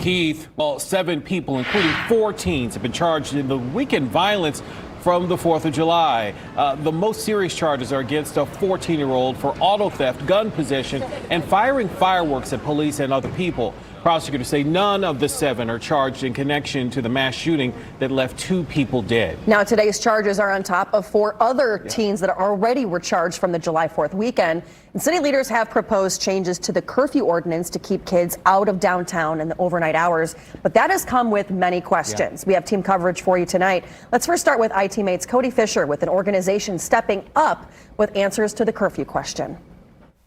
Keith, well, 7 people, including 4 teens, have been charged in the weekend violence from the 4th of July. The most serious charges are against a 14-year-old for auto theft, gun possession, and firing fireworks at police and other people. Prosecutors say none of the 7 are charged in connection to the mass shooting that left 2 people dead. Now, today's charges are on top of 4 other teens that already were charged from the July 4th weekend. And city leaders have proposed changes to the curfew ordinance to keep kids out of downtown in the overnight hours. But that has come with many questions. We have team coverage for you tonight. Let's first start with iTeammates Cody Fisher with an organization stepping up with answers to the curfew question.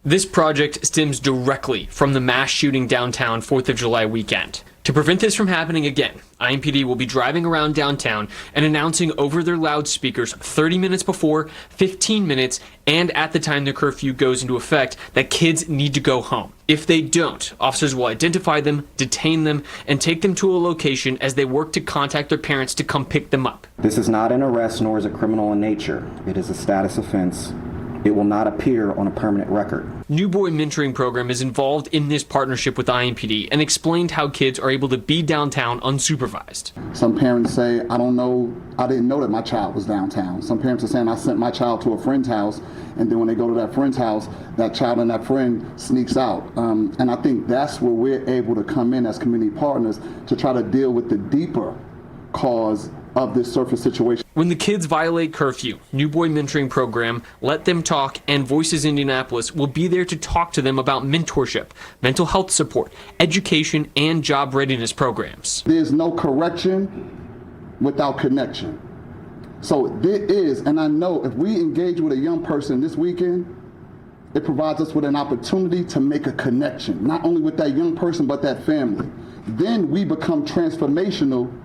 This project stems directly from the mass shooting downtown 4th of July weekend. To prevent this from happening again, IMPD will be driving around downtown and announcing over their loudspeakers 30 minutes before, 15 minutes, and at the time the curfew goes into effect that kids need to go home. If they don't, officers will identify them, detain them, and take them to a location as they work to contact their parents to come pick them up. This is not an arrest nor is it criminal in nature. It is a status offense. It will not appear on a permanent record. New Boy Mentoring Program is involved in this partnership with IMPD and explained how kids are able to be downtown unsupervised. Some parents say, I didn't know that my child was downtown. Some parents are saying, I sent my child to a friend's house, and then when they go to that friend's house, that child and that friend sneaks out. And I think that's where we're able to come in as community partners to try to deal with the deeper cause of this surface situation. When the kids violate curfew, New Boy Mentoring Program, Let Them Talk, and Voices Indianapolis will be there to talk to them about mentorship, mental health support, education, and job readiness programs. There's no correction without connection. So there is, and I know if we engage with a young person this weekend, it provides us with an opportunity to make a connection, not only with that young person, but that family. Then we become transformational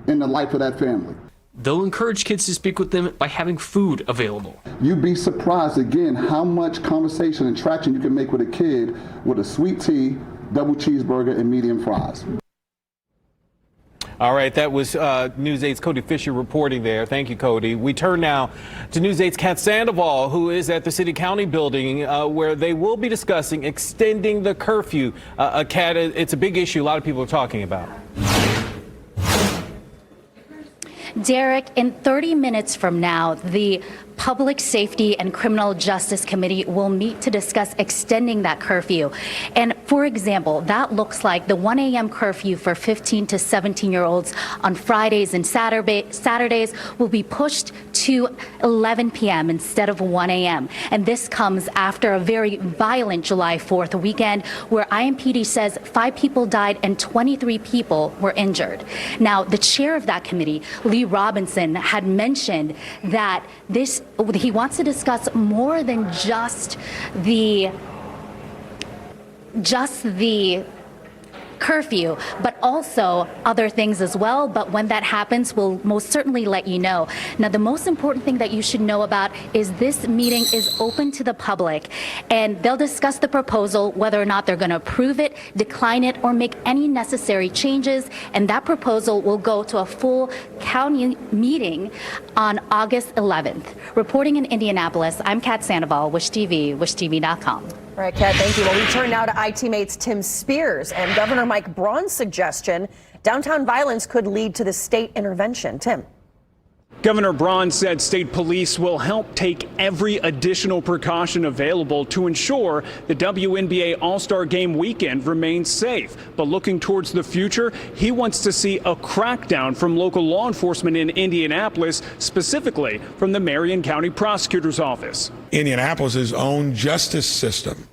in the life of that family. They'll encourage kids to speak with them by having food available. You'd be surprised again how much conversation and traction you can make with a kid with a sweet tea, double cheeseburger, and medium fries. All right, that was News 8's Cody Fisher reporting there. Thank you, Cody. We turn now to News 8's Kat Sandoval, who is at the City County building where they will be discussing extending the curfew. Kat, it's a big issue a lot of people are talking about. Derek, in 30 minutes from now, the Public Safety and Criminal Justice Committee will meet to discuss extending that curfew. And for example, that looks like the 1 a.m. curfew for 15 to 17-year-olds on Fridays and Saturdays will be pushed to 11 p.m. instead of 1 a.m. And this comes after a very violent July 4th weekend where IMPD says 5 people died and 23 people were injured. Now, the chair of that committee, Lee Robinson, had mentioned that he wants to discuss more than just the curfew, but also other things as well. But when that happens, we'll most certainly let you know. Now, the most important thing that you should know about is this meeting is open to the public, and they'll discuss the proposal, whether or not they're going to approve it, decline it, or make any necessary changes. And that proposal will go to a full county meeting on August 11th. Reporting in Indianapolis, I'm Kat Sandoval, Wish TV, wishtv.com. All right, Kat, thank you. Well, we turn now to iTeammates Tim Spears and Governor Mike Braun's suggestion downtown violence could lead to the state intervention. Tim. Governor Braun said state police will help take every additional precaution available to ensure the WNBA All-Star Game weekend remains safe. But looking towards the future, he wants to see a crackdown from local law enforcement in Indianapolis, specifically from the Marion County Prosecutor's Office. Indianapolis's own justice system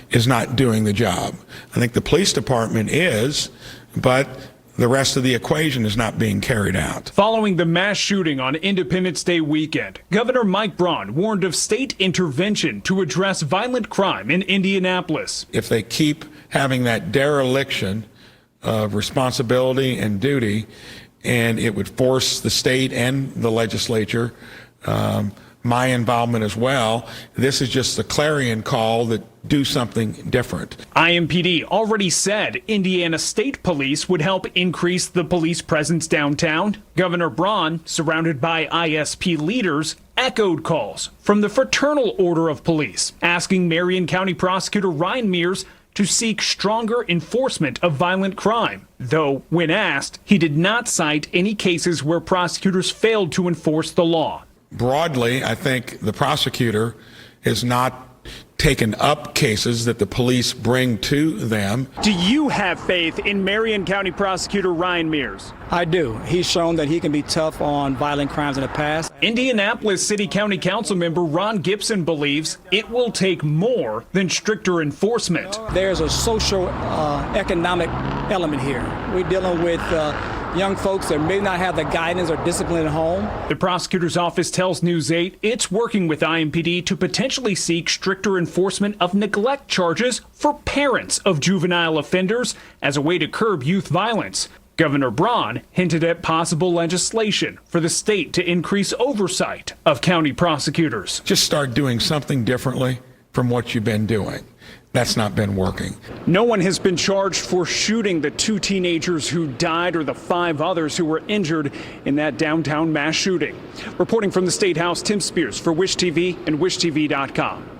is not doing the job. I think the police department is, but the rest of the equation is not being carried out. Following the mass shooting on Independence Day weekend, Governor Mike Braun warned of state intervention to address violent crime in Indianapolis. If they keep having that dereliction of responsibility and duty, and it would force the state and the legislature, my involvement as well, this is just the clarion call that do something different. IMPD already said Indiana State Police would help increase the police presence downtown. Governor Braun, surrounded by ISP leaders, echoed calls from the Fraternal Order of Police, asking Marion County Prosecutor Ryan Mears to seek stronger enforcement of violent crime. Though, when asked, he did not cite any cases where prosecutors failed to enforce the law. Broadly, I think the prosecutor is not taken up cases that the police bring to them. Do you have faith in Marion County Prosecutor Ryan Mears? I do. He's shown that he can be tough on violent crimes in the past. Indianapolis City County Council member Ron Gibson believes it will take more than stricter enforcement. There's a social economic element here. We're dealing with young folks that may not have the guidance or discipline at home. The prosecutor's office tells News 8 it's working with IMPD to potentially seek stricter enforcement of neglect charges for parents of juvenile offenders as a way to curb youth violence. Governor Braun hinted at possible legislation for the state to increase oversight of county prosecutors. Just start doing something differently from what you've been doing. That's not been working. No one has been charged for shooting the 2 teenagers who died or the 5 others who were injured in that downtown mass shooting. Reporting from the State House, Tim Spears for Wish TV and WishTV.com.